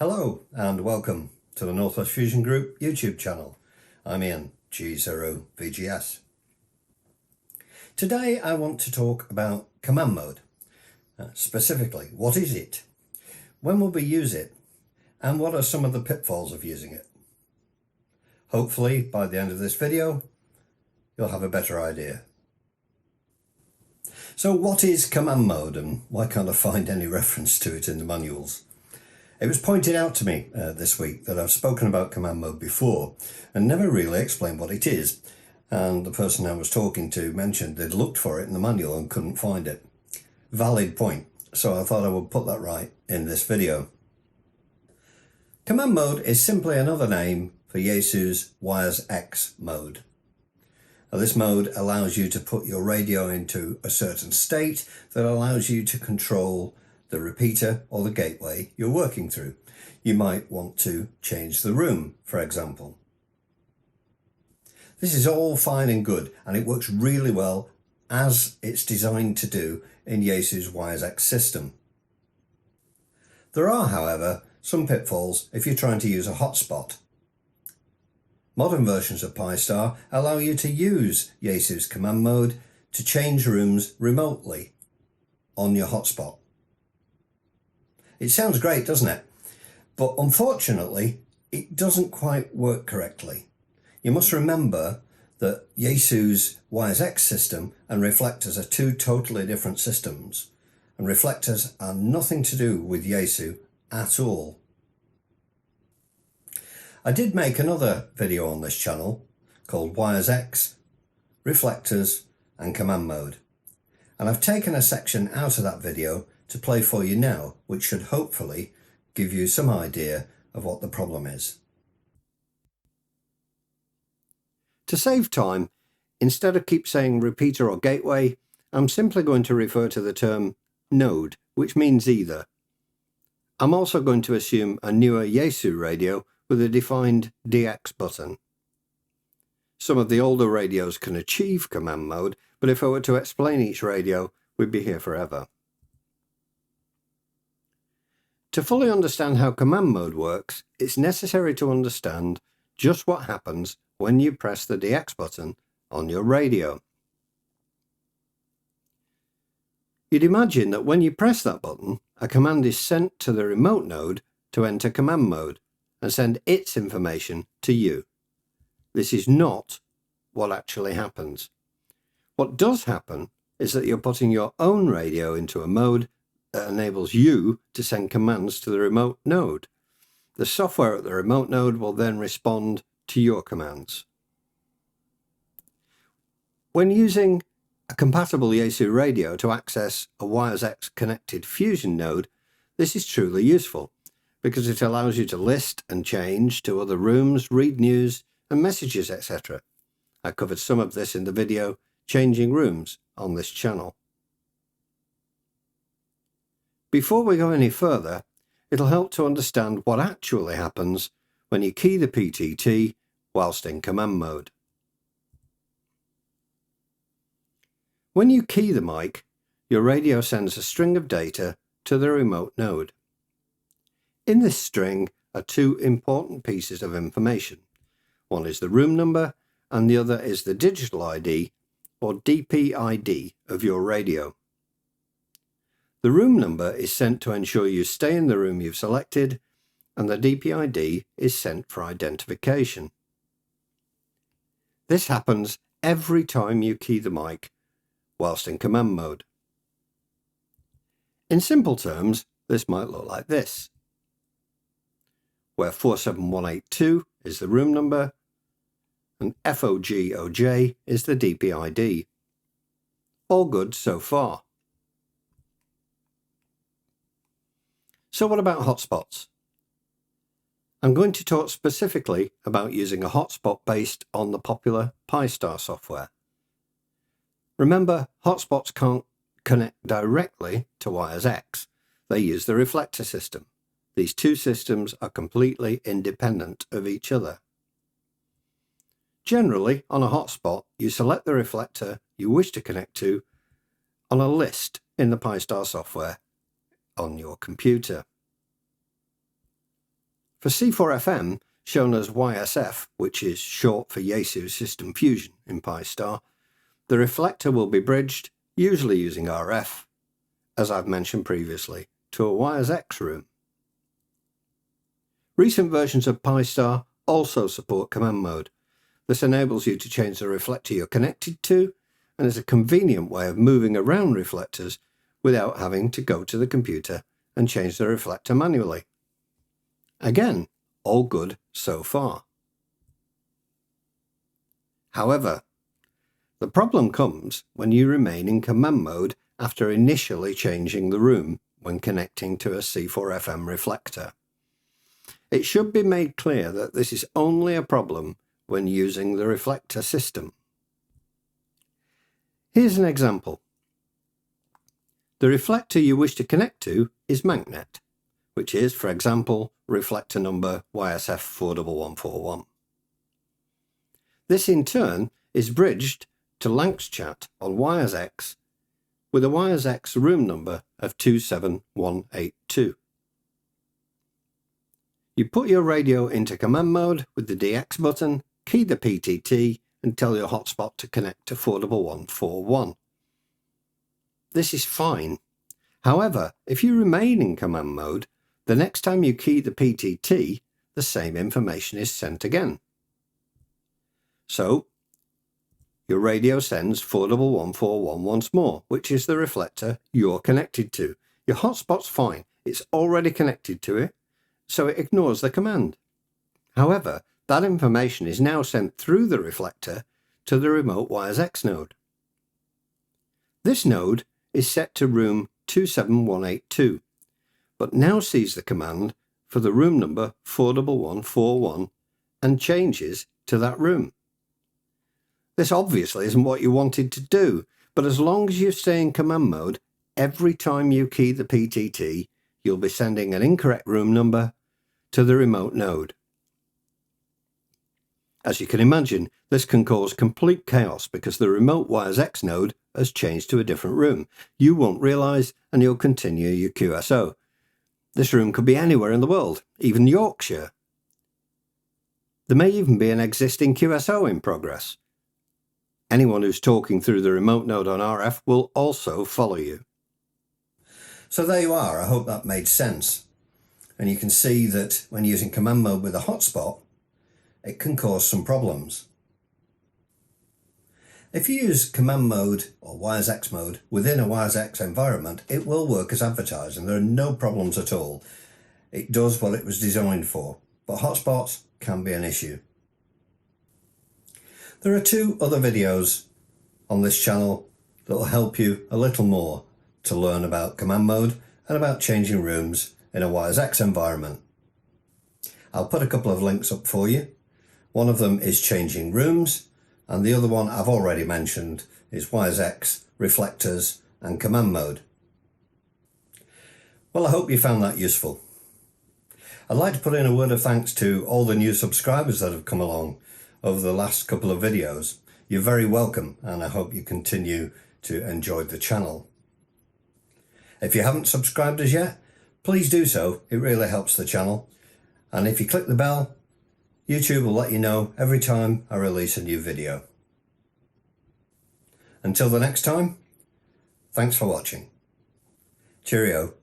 Hello and welcome to the Northwest Fusion Group YouTube channel. I'm Ian, G0VGS. Today I want to talk about command mode. Specifically, what is it? When will we use it? And what are some of the pitfalls of using it? Hopefully by the end of this video you'll have a better idea. So what is command mode and why can't I find any reference to it in the manuals? It was pointed out to me this week that I've spoken about command mode before and never really explained what it is, and the person I was talking to mentioned they'd looked for it in the manual and couldn't find it. Valid point, so I thought I would put that right in this video. Command mode is simply another name for Yaesu's Wires X mode. Now, this mode allows you to put your radio into a certain state that allows you to control the repeater or the gateway you're working through. You might want to change the room, for example. This is all fine and good, and it works really well as it's designed to do in Yaesu's Wires X system. There are, however, some pitfalls if you're trying to use a hotspot. Modern versions of Pi-Star allow you to use Yaesu's command mode to change rooms remotely on your hotspot. It sounds great, doesn't it? But unfortunately, it doesn't quite work correctly. You must remember that Yaesu's Wires X system and reflectors are two totally different systems, and reflectors are nothing to do with Yaesu at all. I did make another video on this channel called Wires X, Reflectors and Command Mode, and I've taken a section out of that video to play for you now, which should hopefully give you some idea of what the problem is. To save time, instead of keep saying repeater or gateway, I'm simply going to refer to the term node, which means either. I'm also going to assume a newer Yaesu radio with a defined DX button. Some of the older radios can achieve command mode, but if I were to explain each radio, we'd be here forever. To fully understand how command mode works, it's necessary to understand just what happens when you press the DX button on your radio. You'd imagine that when you press that button, a command is sent to the remote node to enter command mode and send its information to you. This is not what actually happens. What does happen is that you're putting your own radio into a mode that enables you to send commands to the remote node. The software at the remote node will then respond to your commands. When using a compatible Yaesu radio to access a Wires X connected Fusion node, this is truly useful because it allows you to list and change to other rooms, read news and messages, etc. I covered some of this in the video Changing Rooms on this channel. Before we go any further, it'll help to understand what actually happens when you key the PTT whilst in command mode. When you key the mic, your radio sends a string of data to the remote node. In this string are two important pieces of information. One is the room number and the other is the digital ID or DPID of your radio. The room number is sent to ensure you stay in the room you've selected, and the DPID is sent for identification. This happens every time you key the mic whilst in command mode. In simple terms, this might look like this, where 47182 is the room number and FOGOJ is the DPID. All good so far. So what about hotspots? I'm going to talk specifically about using a hotspot based on the popular Pi-Star software. Remember, hotspots can't connect directly to Wires X. They use the reflector system. These two systems are completely independent of each other. Generally, on a hotspot, you select the reflector you wish to connect to on a list in the Pi-Star software on your computer. For C4FM, shown as YSF, which is short for Yaesu System Fusion in Pi-Star, the reflector will be bridged, usually using RF, as I've mentioned previously, to a wires X room. Recent versions of Pi-Star also support command mode. This enables you to change the reflector you're connected to and is a convenient way of moving around reflectors without having to go to the computer and change the reflector manually. Again, all good so far. However, the problem comes when you remain in command mode after initially changing the room when connecting to a C4FM reflector. It should be made clear that this is only a problem when using the reflector system. Here's an example. The reflector you wish to connect to is MACnet, which is, for example, reflector number YSF 41141. This in turn is bridged to LancsChat on wires X with a wires X room number of 27182. You put your radio into command mode with the DX button, key the PTT and tell your hotspot to connect to 41141. This is fine. However, if you remain in command mode, the next time you key the PTT, the same information is sent again. So, your radio sends 41141 once more, which is the reflector you're connected to. Your hotspot's fine, it's already connected to it, so it ignores the command. However, that information is now sent through the reflector to the remote wires X node. This node is set to room 27182, but now sees the command for the room number 41141 and changes to that room. This obviously isn't what you wanted to do, but as long as you stay in command mode, every time you key the PTT, you'll be sending an incorrect room number to the remote node. As you can imagine, this can cause complete chaos because the remote wires X node has changed to a different room. You won't realise and you'll continue your QSO. This room could be anywhere in the world, even Yorkshire. There may even be an existing QSO in progress. Anyone who's talking through the remote node on RF will also follow you. So there you are, I hope that made sense. And you can see that when using command mode with a hotspot, it can cause some problems. If you use command mode or wires X mode within a wires X environment, it will work as advertised and there are no problems at all. It does what it was designed for, but hotspots can be an issue. There are 2 other videos on this channel that will help you a little more to learn about command mode and about changing rooms in a wires X environment. I'll put a couple of links up for you. One of them is changing rooms, and the other one I've already mentioned is wires X, reflectors and command mode. Well, I hope you found that useful. I'd like to put in a word of thanks to all the new subscribers that have come along over the last couple of videos. You're very welcome and I hope you continue to enjoy the channel. If you haven't subscribed as yet, please do so, it really helps the channel. And if you click the bell, YouTube will let you know every time I release a new video. Until the next time, thanks for watching. Cheerio.